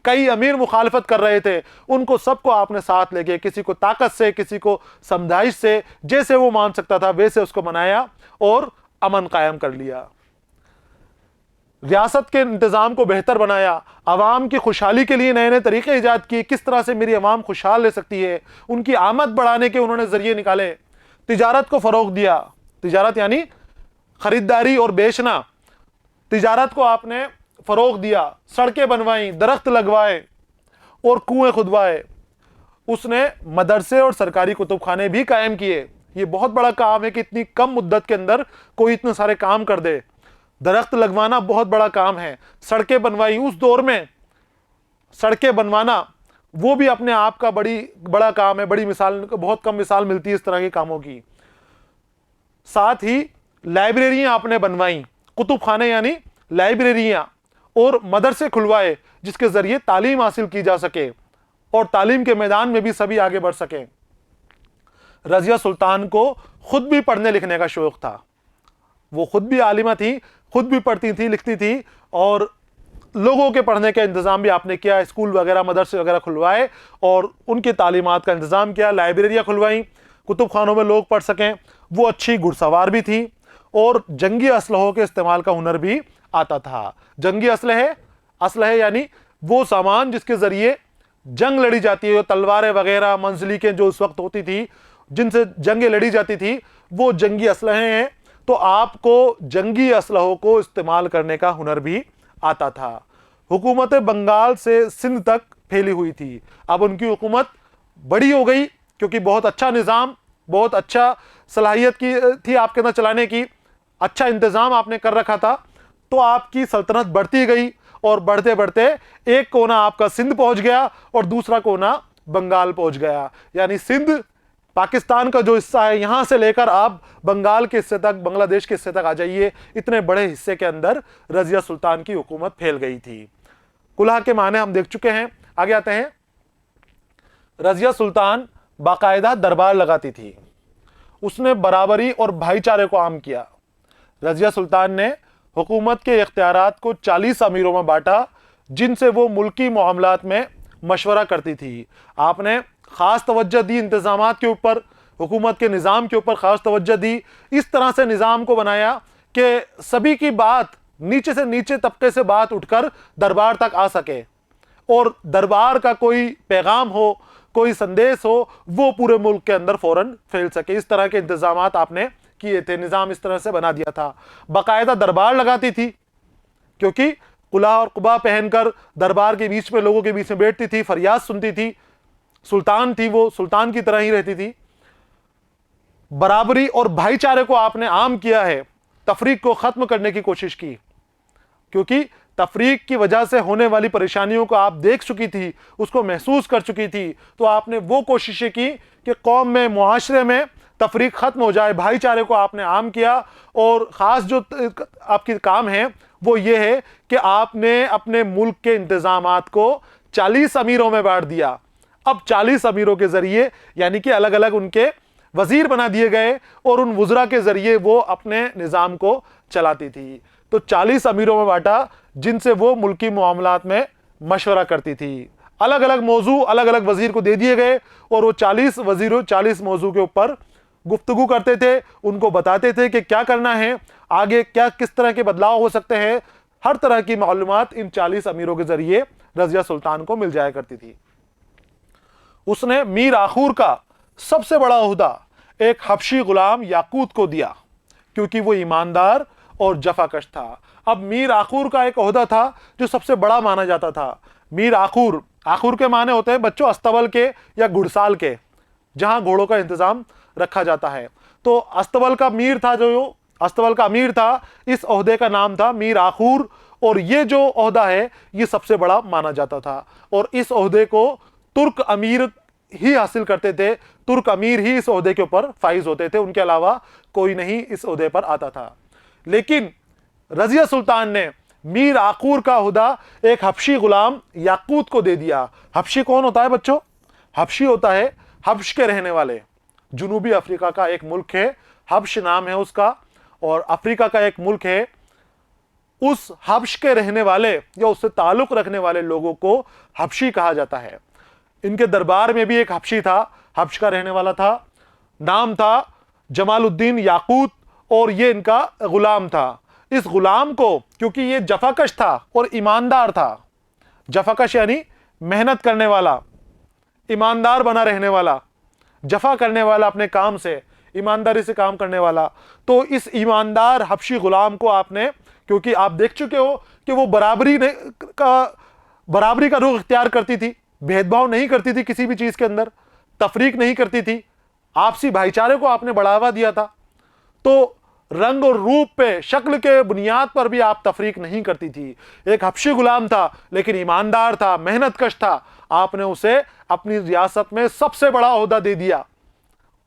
कई अमीर मुखालफत कर रहे थे, उनको सबको आपने साथ लेके, किसी को ताकत से, किसी को समझाइश से, जैसे वो मान सकता था वैसे उसको मनाया और अमन कायम कर लिया। रियासत के इंतज़ाम को बेहतर बनाया, आवाम की खुशहाली के लिए नए नए तरीके ईजाद किए, किस तरह से मेरी आवाम खुशहाल ले सकती है, उनकी आमद बढ़ाने के उन्होंने जरिए निकाले। तिजारत को फ़रोग दिया, तिजारत यानी ख़रीदारी और बेचना, तिजारत को आपने फ़रोग दिया, सड़कें बनवाई, दरख्त लगवाए और कुएं खुदवाए। उसने मदरसे और सरकारी कुतुबखाने भी कायम किए। ये बहुत बड़ा काम है कि इतनी कम मुद्दत के अंदर कोई इतने सारे काम कर दे। दरख्त लगवाना बहुत बड़ा काम है, सड़कें बनवाई। उस दौर में सड़कें बनवाना वो भी अपने आप का बड़ा काम है, बड़ी मिसाल, बहुत कम मिसाल मिलती है इस तरह के कामों की। साथ ही लाइब्रेरियां आपने बनवाई, कुतुबखाने यानी लाइब्रेरियां, और मदरसे खुलवाए जिसके जरिए तालीम हासिल की जा सके और तालीम के मैदान में भी सभी आगे बढ़ सकें। रजिया सुल्तान को खुद भी पढ़ने लिखने का शौक था, वो खुद भी आलिमा थी, खुद भी पढ़ती थी, लिखती थी, और लोगों के पढ़ने का इंतज़ाम भी आपने किया। स्कूल वगैरह, मदरसे वगैरह खुलवाए और उनकी तालीमात का इंतज़ाम किया, लाइब्रेरियाँ खुलवाई, कुतुबखानों में लोग पढ़ सकें। वो अच्छी घुड़सवार भी थी और जंगी असलहों के इस्तेमाल का हुनर भी आता था। जंगी असलहे यानी वो सामान जिसके ज़रिए जंग लड़ी जाती है, तलवारें वगैरह, मंजलिकें जो उस वक्त होती थी जिनसे जंगें लड़ी जाती थी, वो जंगी असलहे हैं। तो आपको जंगी असलहों को इस्तेमाल करने का हुनर भी आता था। हुकूमत बंगाल से सिंध तक फैली हुई थी। अब उनकी हुकूमत बड़ी हो गई क्योंकि बहुत अच्छा निज़ाम, बहुत अच्छा सलाहियत की थी आपके अंदर चलाने की, अच्छा इंतजाम आपने कर रखा था, तो आपकी सल्तनत बढ़ती गई और बढ़ते बढ़ते एक कोना आपका सिंध पहुंच गया और दूसरा कोना बंगाल पहुंच गया। यानी सिंध पाकिस्तान का जो हिस्सा है, यहां से लेकर आप बंगाल के हिस्से तक, बांग्लादेश के हिस्से तक आ जाइए, इतने बड़े हिस्से के अंदर रजिया सुल्तान की हुकूमत फैल गई थी। कुल्हा के माने हम देख चुके हैं। आगे आते हैं। रजिया सुल्तान बाकायदा दरबार लगाती थी, उसने बराबरी और भाईचारे को आम किया। रजिया सुल्तान ने हुकूमत के इख्तियारात को 40 अमीरों में बांटा, जिनसे वो मुल्की मामलात में मशवरा करती थी। आपने खास तवज्जो दी इंतजामात के ऊपर, हुकूमत के निज़ाम के ऊपर खास तवज्जो दी। इस तरह से निज़ाम को बनाया कि सभी की बात, नीचे से नीचे तबके से बात उठकर दरबार तक आ सके और दरबार का कोई पैगाम हो, कोई संदेश हो, वो पूरे मुल्क के अंदर फौरन फैल सके। इस तरह के इंतजामात आपने किए थे, निज़ाम इस तरह से बना दिया था। बाकायदा दरबार लगाती थी, क्योंकि कुला और कुबा पहनकर दरबार के बीच में, लोगों के बीच में बैठती थी, फरियाद सुनती थी। सुल्तान थी, वो सुल्तान की तरह ही रहती थी। बराबरी और भाईचारे को आपने आम किया है, तफरीक को खत्म करने की कोशिश की, क्योंकि तफरीक की वजह से होने वाली परेशानियों को आप देख चुकी थी, उसको महसूस कर चुकी थी। तो आपने वो कोशिशें की कि कौम में, मुआशरे में तफरीक खत्म हो जाए, भाईचारे को आपने आम किया। और ख़ास जो आपकी काम है वो ये है कि आपने अपने मुल्क के इंतज़ामात को 40 अमीरों में बांट दिया। अब 40 अमीरों के ज़रिए, यानी कि अलग अलग उनके वज़ीर बना दिए गए और उन वज़रा के ज़रिए वो अपने निज़ाम को चलाती थी। तो 40 अमीरों में बांटा, जिनसे वो मुल्की मामलात में मशवरा करती थी। अलग अलग मौजू अलग अलग वज़ीर को दे दिए गए और वो 40 वज़ीरों 40 मौजू के ऊपर गुफ्तगू करते थे, उनको बताते थे कि क्या करना है, आगे क्या किस तरह के बदलाव हो सकते हैं। हर तरह की मालूमात इन 40 अमीरों के ज़रिए रज़िया सुल्तान को मिल जाया करती थी। उसने मीर आखूर का सबसे बड़ा ओहदा एक हबशी गुलाम याकूत को दिया, क्योंकि वो ईमानदार और जफाकश था। अब मीर आखूर का एक ओहदा था जो सबसे बड़ा माना जाता था। मीर आखूर, आखूर के माने होते हैं बच्चों अस्तबल के या घुड़साल के, जहां घोड़ों का इंतजाम रखा जाता है। तो अस्तबल का मीर था, जो अस्तबल का अमीर था, इस ओहदे का नाम था मीर आखूर। और ये जो ओहदा है ये सबसे बड़ा माना जाता था और इस ओहदे को तुर्क अमीर ही हासिल करते थे। तुर्क अमीर ही इस ओहदे के ऊपर फाइज होते थे, उनके अलावा कोई नहीं इस ओहदे पर आता था। लेकिन रज़िया सुल्तान ने मीर आखूर का ओहदा एक हबशी गुलाम याकूत को दे दिया। हबशी कौन होता है बच्चों? हबशी होता है हब्श के रहने वाले। जुनूबी अफ्रीका का एक मुल्क है, हब्श नाम है उसका, और अफ्रीका का एक मुल्क है। उस हब्श के रहने वाले या उससे ताल्लुक रखने वाले लोगों को हबशी कहा जाता है। इनके दरबार में भी एक हबशी था, हब्श का रहने वाला था, नाम था जमालुद्दीन याकूत, और ये इनका गुलाम था। इस गुलाम को, क्योंकि ये जफाकश था और ईमानदार था, जफाकश यानी मेहनत करने वाला, ईमानदार बना रहने वाला, जफा करने वाला, अपने काम से ईमानदारी से काम करने वाला। तो इस ईमानदार हबशी गुलाम को आपने, क्योंकि आप देख चुके हो कि वो बराबरी का रुख इख्तियार करती थी, भेदभाव नहीं करती थी किसी भी चीज के अंदर, तफरीक नहीं करती थी, आपसी भाईचारे को आपने बढ़ावा दिया था। तो रंग और रूप पे, शक्ल के बुनियाद पर भी आप तफरीक नहीं करती थी। एक हबशी गुलाम था लेकिन ईमानदार था, मेहनतकश था, आपने उसे अपनी रियासत में सबसे बड़ा ओहदा दे दिया।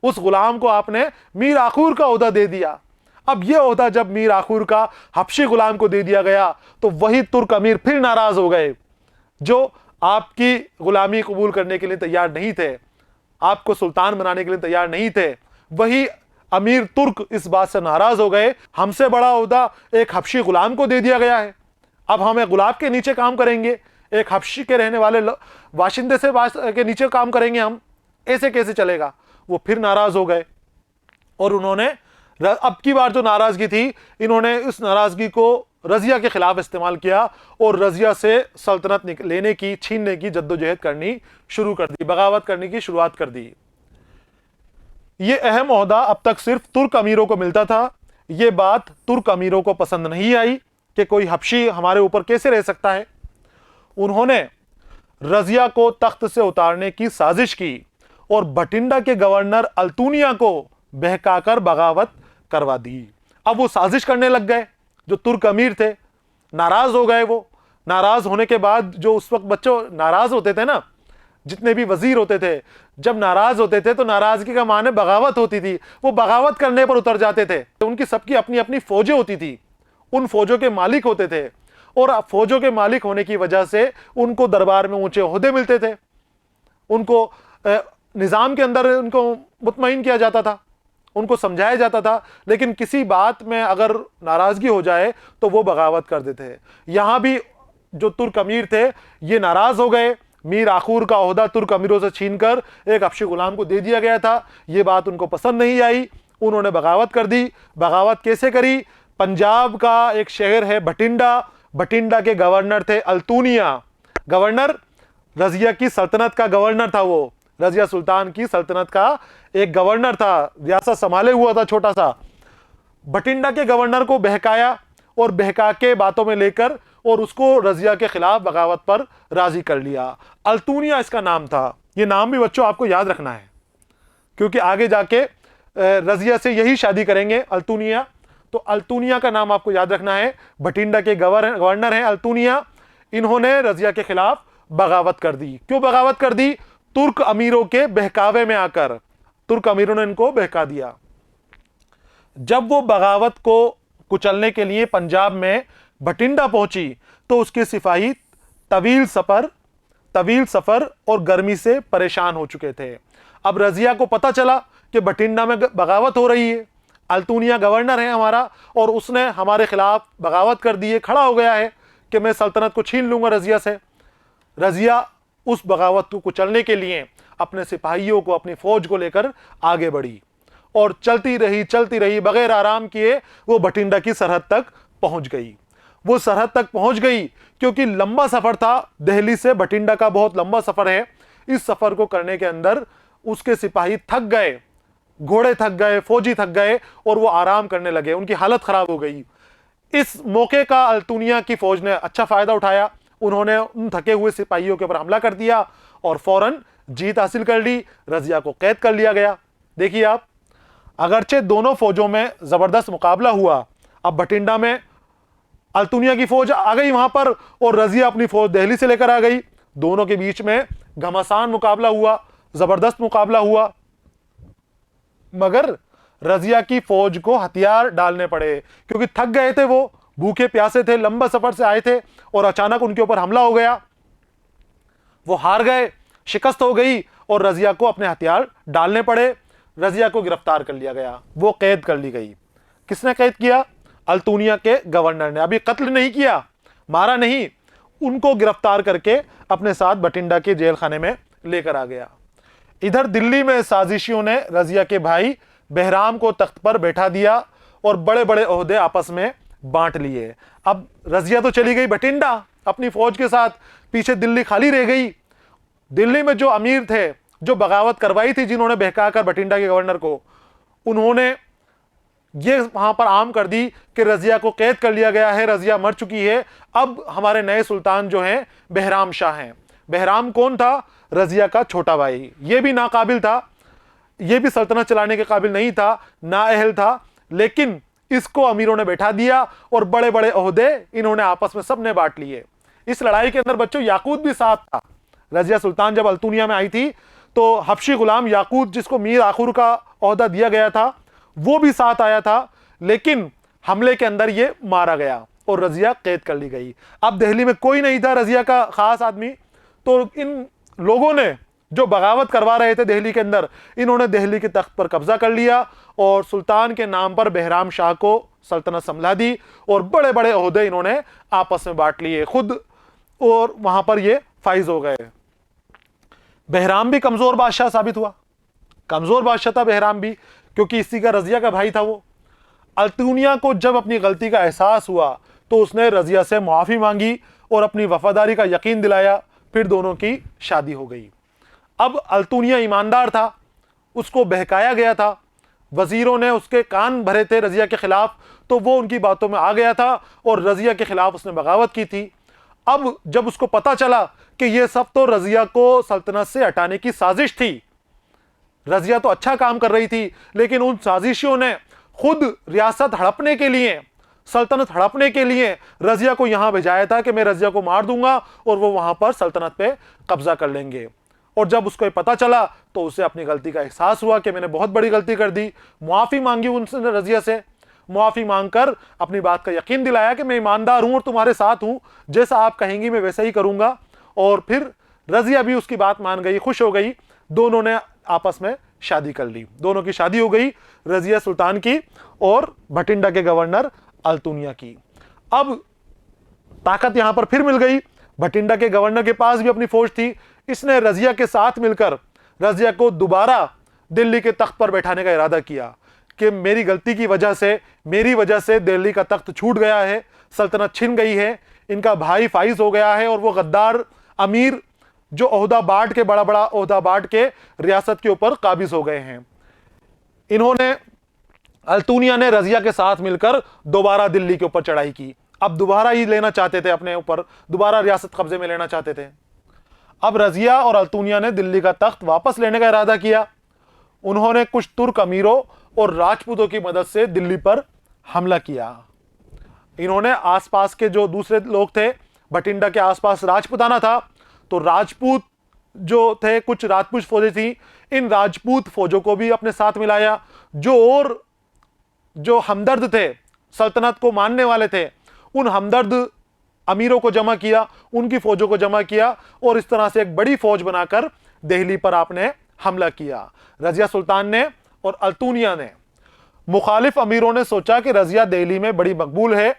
उस गुलाम को आपने मीर आखूर का ओहदा दे दिया। अब यह ओहदा जब मीर आखूर का हबशी गुलाम को दे दिया गया तो वही तुर्क अमीर फिर नाराज हो गए, जो आपकी गुलामी कबूल करने के लिए तैयार नहीं थे, आपको सुल्तान बनाने के लिए तैयार नहीं थे। वही अमीर तुर्क इस बात से नाराज हो गए, हमसे बड़ा ओहदा एक हबशी गुलाम को दे दिया गया है, अब हमें गुलाब के नीचे काम करेंगे, एक हबशी के रहने वाले वाशिंदे से के नीचे काम करेंगे हम, ऐसे कैसे चलेगा। वो फिर नाराज हो गए और उन्होंने अब की बार जो नाराजगी थी, इन्होंने इस नाराजगी को रज़िया के खिलाफ इस्तेमाल किया और रज़िया से सल्तनत लेने की, छीनने की जद्दोजहद करनी शुरू कर दी, बगावत करने की शुरुआत कर दी। यह अहम ओहदा अब तक सिर्फ तुर्क अमीरों को मिलता था। यह बात तुर्क अमीरों को पसंद नहीं आई कि कोई हबशी हमारे ऊपर कैसे रह सकता है। उन्होंने रज़िया को तख्त से उतारने की साजिश की और भटिंडा के गवर्नर अल्तूनिया को बहकाकर बगावत करवा दी। अब वो साजिश करने लग गए। जो तुर्क अमीर थे नाराज हो गए। वो नाराज होने के बाद, जो उस वक्त बच्चों नाराज होते थे ना, जितने भी वजीर होते थे, जब नाराज होते थे तो नाराजगी का माने बगावत होती थी। वो बगावत करने पर उतर जाते थे। उनकी सबकी अपनी अपनी फौजें होती थी, उन फौजों के मालिक होते थे, और फौजों के मालिक होने की वजह से उनको दरबार में ऊंचे ओहदे मिलते थे। उनको निज़ाम के अंदर उनको मुतमईन किया जाता था, उनको समझाया जाता था। लेकिन किसी बात में अगर नाराज़गी हो जाए तो वो बगावत कर देते थे। यहाँ भी जो तुर्क अमीर थे ये नाराज़ हो गए। मीर आखूर का ओहदा तुर्क अमीरों से छीनकर एक हबशी गुलाम को दे दिया गया था। ये बात उनको पसंद नहीं आई, उन्होंने बगावत कर दी। बगावत कैसे करी? पंजाब का एक शहर है भटिंडा, भटिंडा के गवर्नर थे अल्तूनिया। गवर्नर रजिया की सल्तनत का गवर्नर था। वो रजिया सुल्तान की सल्तनत का एक गवर्नर था, रियासत संभाले हुआ था छोटा सा। भटिंडा के गवर्नर को बहकाया और बहका के बातों में लेकर और उसको रजिया के खिलाफ बगावत पर राजी कर लिया। अल्तूनिया इसका नाम था। ये नाम भी बच्चों आपको याद रखना है, क्योंकि आगे जाके रजिया से यही शादी करेंगे अल्तूनिया। तो अल्तूनिया का नाम आपको याद रखना है। भटिंडा के गवर्नर हैं अल्तूनिया। इन्होंने रजिया के खिलाफ बगावत कर दी। क्यों बगावत कर दी? तुर्क अमीरों के बहकावे में आकर तुर्क अमीरों ने इनको बहका दिया। जब वो बगावत को कुचलने के लिए पंजाब में भटिंडा पहुंची तो उसके सिपाही तवील सफर और गर्मी से परेशान हो चुके थे। अब रजिया को पता चला कि भटिंडा में बगावत हो रही है, अल्तूनिया गवर्नर है हमारा और उसने हमारे खिलाफ बगावत कर दी है, खड़ा हो गया है कि मैं सल्तनत को छीन लूंगा रजिया से। रजिया उस बगावत को कुचलने के लिए अपने सिपाहियों को, अपनी फौज को लेकर आगे बढ़ी और चलती रही बगैर आराम किए वो भटिंडा की सरहद तक पहुंच गई। वो सरहद तक पहुंच गई क्योंकि लंबा सफर था। दिल्ली से भटिंडा का बहुत लंबा सफर है। इस सफर को करने के अंदर उसके सिपाही थक गए, घोड़े थक गए, फौजी थक गए और वो आराम करने लगे। उनकी हालत खराब हो गई। इस मौके का अल्तूनिया की फौज ने अच्छा फायदा उठाया। उन्होंने उन थके हुए सिपाहियों के ऊपर हमला कर दिया और फौरन जीत हासिल कर ली। रजिया को कैद कर लिया गया। देखिए आप, अगरचे दोनों फौजों में जबरदस्त मुकाबला हुआ। अब भटिंडा में अल्तूनिया की फौज आ गई वहां पर और रजिया अपनी फौज दिल्ली से लेकर आ गई। दोनों के बीच में घमासान मुकाबला हुआ, जबरदस्त मुकाबला हुआ, मगर रजिया की फौज को हथियार डालने पड़े क्योंकि थक गए थे, वो भूखे प्यासे थे, लंबा सफर से आए थे और अचानक उनके ऊपर हमला हो गया। वो हार गए, शिकस्त हो गई और रजिया को अपने हथियार डालने पड़े। रजिया को गिरफ्तार कर लिया गया, वो कैद कर ली गई। किसने कैद किया? अल्तूनिया के गवर्नर ने। अभी कत्ल नहीं किया, मारा नहीं, उनको गिरफ्तार करके अपने साथ भटिंडा के जेल खाने में लेकर आ गया। इधर दिल्ली में साजिशियों ने रजिया के भाई बहराम को तख्त पर बैठा दिया और बड़े बड़े ओहदे आपस में बांट लिए। अब रजिया तो चली गई भटिंडा अपनी फौज के साथ, पीछे दिल्ली खाली रह गई। दिल्ली में जो अमीर थे, जो बगावत करवाई थी, जिन्होंने बहकाकर भटिंडा के गवर्नर को, उन्होंने ये वहां पर आम कर दी कि रजिया को कैद कर लिया गया है, रजिया मर चुकी है। अब हमारे नए सुल्तान जो हैं बहराम शाह हैं। बहराम कौन था? रजिया का छोटा भाई। ये भी नाकाबिल था, ये भी सल्तनत चलाने के काबिल नहीं था, नाअहल था, लेकिन इसको अमीरों ने बैठा दिया और बड़े बड़े ओहदे इन्होंने आपस में सबने बांट लिए। इस लड़ाई के अंदर बच्चों याकूत भी साथ था। रजिया सुल्तान जब अल्तूनिया में आई थी तो हबशी गुलाम याकूत, जिसको मीर आखुर का ओहदा दिया गया था, वो भी साथ आया था, लेकिन हमले के अंदर ये मारा गया और रजिया कैद कर ली गई। अब दिल्ली में कोई नहीं था रजिया का खास आदमी, तो इन लोगों ने जो बगावत करवा रहे थे दिल्ली के अंदर, इन्होंने दिल्ली के तख्त पर कब्जा कर लिया और सुल्तान के नाम पर बहराम शाह को सल्तनत संभला दी और बड़े बड़े ओहदे इन्होंने आपस में बांट लिए खुद, और वहां पर ये फाइज हो गए। बहराम भी कमजोर बादशाह साबित हुआ। कमजोर बादशाह था बहराम भी, क्योंकि इसी का रजिया का भाई था वो। अल्तूनिया को जब अपनी गलती का एहसास हुआ तो उसने रजिया से मुआफ़ी मांगी और अपनी वफादारी का यकीन दिलाया। फिर दोनों की शादी हो गई। अब अल्तूनिया ईमानदार था, उसको बहकाया गया था, वजीरों ने उसके कान भरे थे रजिया के खिलाफ, तो वो उनकी बातों में आ गया था और रजिया के खिलाफ उसने बगावत की थी। अब जब उसको पता चला कि ये सब तो रजिया को सल्तनत से हटाने की साजिश थी, रजिया तो अच्छा काम कर रही थी, लेकिन उन साजिशियों ने खुद रियासत हड़पने के लिए, सल्तनत हड़पने के लिए रजिया को यहां भेजाया था कि मैं रजिया को मार दूंगा और वो वहां पर सल्तनत पे कब्जा कर लेंगे। और जब उसको पता चला तो उसे अपनी गलती का एहसास हुआ कि मैंने बहुत बड़ी गलती कर दी। मुआफ़ी मांगी उनसे, रजिया से मुआफ़ी मांगकर अपनी बात का यकीन दिलाया कि मैं ईमानदार हूं और तुम्हारे साथ हूं, जैसा आप कहेंगी मैं वैसा ही करूंगा। और फिर रजिया भी उसकी बात मान गई, खुश हो गई। दोनों ने आपस में शादी कर ली, दोनों की शादी हो गई, रजिया सुल्तान की और भटिंडा के गवर्नर अल्तुनिया की। अब ताकत यहां पर फिर मिल गई। भटिंडा के गवर्नर के पास भी अपनी फौज थी। इसने रजिया के साथ मिलकर रजिया को दोबारा दिल्ली के तख्त पर बैठाने का इरादा किया कि मेरी गलती की वजह से, मेरी वजह से दिल्ली का तख्त छूट गया है, सल्तनत छिन गई है, इनका भाई फाइज हो गया है और वो गद्दार अमीर जो ओहदा बांट के, बड़ा बड़ा ओहदा बांट के रियासत के ऊपर काबिज हो गए हैं। इन्होंने, अल्तुनिया ने रजिया के साथ मिलकर दोबारा दिल्ली के ऊपर चढ़ाई की। अब दोबारा ही लेना चाहते थे अपने ऊपर, दोबारा रियासत कब्जे में लेना चाहते थे। अब रजिया और अल्तुनिया ने दिल्ली का तख्त वापस लेने का इरादा किया। उन्होंने कुछ तुर्क अमीरों और राजपूतों की मदद से दिल्ली पर हमला किया। इन्होंने आसपास के जो दूसरे लोग थे, भटिंडा के आसपास राजपूताना था, तो राजपूत जो थे, कुछ राजपूत फौजें थी, इन राजपूत फौजों को भी अपने साथ मिलाया। जो हमदर्द थे, सल्तनत को मानने वाले थे, उन हमदर्द अमीरों को जमा किया, उनकी फौजों को जमा किया और इस तरह से एक बड़ी फौज बनाकर दिल्ली पर आपने हमला किया। रजिया सुल्तान ने और अल्तुनिया ने, मुखालिफ अमीरों ने सोचा कि रजिया दिल्ली में बड़ी मकबूल है,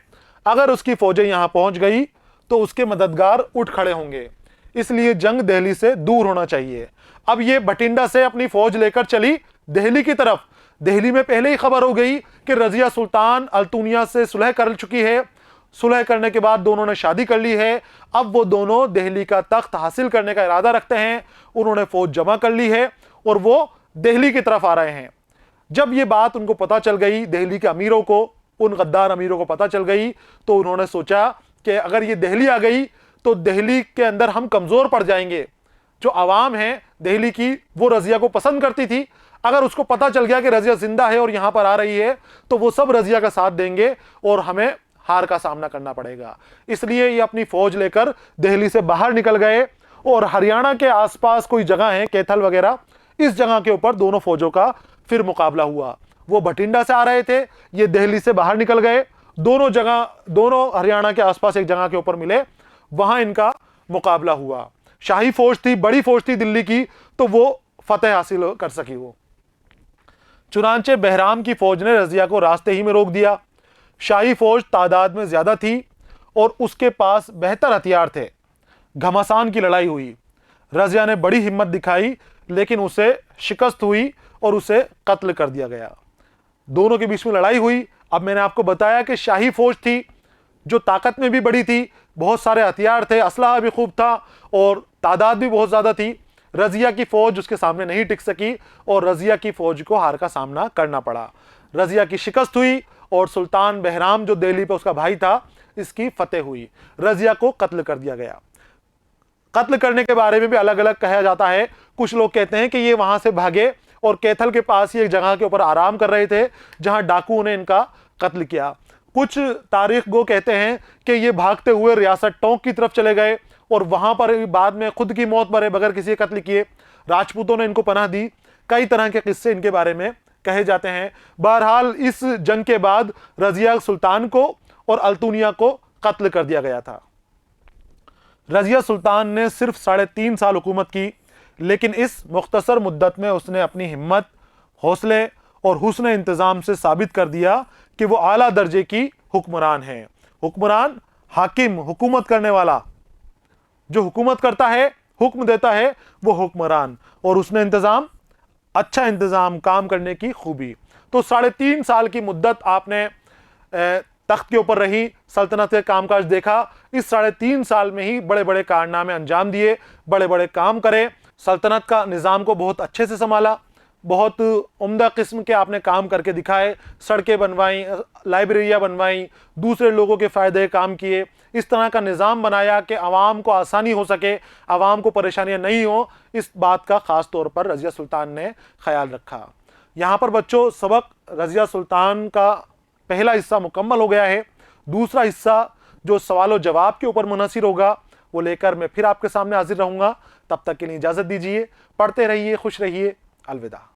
अगर उसकी फौजें यहां पहुंच गई तो उसके मददगार उठ खड़े होंगे, इसलिए जंग दिल्ली से दूर होना चाहिए। अब ये भटिंडा से अपनी फौज लेकर चली दिल्ली की तरफ। दिल्ली में पहले ही खबर हो गई कि रजिया सुल्तान अल्तुनिया से सुलह कर चुकी है। सुलह करने के बाद दोनों ने शादी कर ली है। अब वो दोनों दिल्ली का तख्त हासिल करने का इरादा रखते हैं। उन्होंने फौज जमा कर ली है और वो दिल्ली की तरफ आ रहे हैं। जब ये बात उनको पता चल गई, दिल्ली के अमीरों को, उन गद्दार अमीरों को पता चल गई, तो उन्होंने सोचा कि अगर ये दिल्ली आ गई तो दिल्ली के अंदर हम कमजोर पड़ जाएंगे। जो आवाम है दिल्ली की, वो रजिया को पसंद करती थी। अगर उसको पता चल गया कि रजिया जिंदा है और यहां पर आ रही है, तो वो सब रजिया का साथ देंगे और हमें हार का सामना करना पड़ेगा। इसलिए ये अपनी फौज लेकर दिल्ली से बाहर निकल गए और हरियाणा के आसपास कोई जगह है, कैथल वगैरह, इस जगह के ऊपर दोनों फौजों का फिर मुकाबला हुआ। वो भटिंडा से आ रहे थे, ये दिल्ली से बाहर निकल गए। दोनों जगह, दोनों हरियाणा के आसपास एक जगह के ऊपर मिले, वहां इनका मुकाबला हुआ। शाही फौज थी, बड़ी फौज थी दिल्ली की, तो वो फतेह हासिल कर सकी। वो चुनांचे बहराम की फौज ने रजिया को रास्ते ही में रोक दिया। शाही फौज तादाद में ज्यादा थी और उसके पास बेहतर हथियार थे। घमासान की लड़ाई हुई। रजिया ने बड़ी हिम्मत दिखाई, लेकिन उसे शिकस्त हुई और उसे कत्ल कर दिया गया। दोनों के बीच में लड़ाई हुई। अब मैंने आपको बताया कि शाही फौज थी जो ताकत में भी बड़ी थी, बहुत सारे हथियार थे, असलहा भी खूब था और तादाद भी बहुत ज्यादा थी। रजिया की फौज उसके सामने नहीं टिक सकी और रजिया की फौज को हार का सामना करना पड़ा। रजिया की शिकस्त हुई और सुल्तान बहराम जो दिल्ली पे उसका भाई था, इसकी फतेह हुई। रजिया को कत्ल कर दिया गया। कत्ल करने के बारे में भी अलग अलग कहा जाता है। कुछ लोग कहते हैं कि ये वहां से भागे और कैथल के पास ही एक जगह के ऊपर आराम कर रहे थे, जहां डाकुओं ने इनका कत्ल किया। कुछ तारीख गो कहते हैं कि ये भागते हुए रियासत टोंक की तरफ चले गए और वहां पर बाद में खुद की मौत मरे बगैर किसी कत्ल किए। राजपूतों ने इनको पनाह दी। कई तरह के किस्से इनके बारे में कहे जाते हैं। बहरहाल इस जंग के बाद रजिया सुल्तान को और अल्तुनिया को कत्ल कर दिया गया था। रजिया सुल्तान ने सिर्फ 3.5 साल हुकूमत की, लेकिन इस मुख्तसर मुद्दत में उसने अपनी हिम्मत, हौसले और हुस्न इंतजाम से साबित कर दिया कि वो आला दर्जे की हुक्मरान है। हुक्मरान, हाकिम, हुकूमत करने वाला, जो हुकूमत करता है, हुक्म देता है, वो हुक्मरान। और उसने इंतजाम, अच्छा इंतजाम, काम करने की खूबी। तो 3.5 साल की मुद्दत आपने तख्त के ऊपर रही, सल्तनत के कामकाज देखा। इस 3.5 साल में ही बड़े बड़े कारनामे अंजाम दिए, बड़े बड़े काम करे, सल्तनत का निज़ाम को बहुत अच्छे से संभाला, बहुत उम्दा किस्म के आपने काम करके दिखाए, सड़कें बनवाई, लाइब्रेरियाँ बनवाई, दूसरे लोगों के फ़ायदे काम किए, इस तरह का निज़ाम बनाया कि आवाम को आसानी हो सके, आवाम को परेशानियाँ नहीं हो, इस बात का ख़ास तौर पर रज़िया सुल्तान ने ख्याल रखा। यहाँ पर बच्चों सबक रज़िया सुल्तान का पहला हिस्सा मुकम्मल हो गया है। दूसरा हिस्सा जो सवाल और जवाब के ऊपर मुनहसिर होगा वो लेकर मैं फिर आपके सामने हाजिर रहूँगा। तब तक के लिए इजाज़त दीजिए, पढ़ते रहिए, खुश रहिए, अलविदा।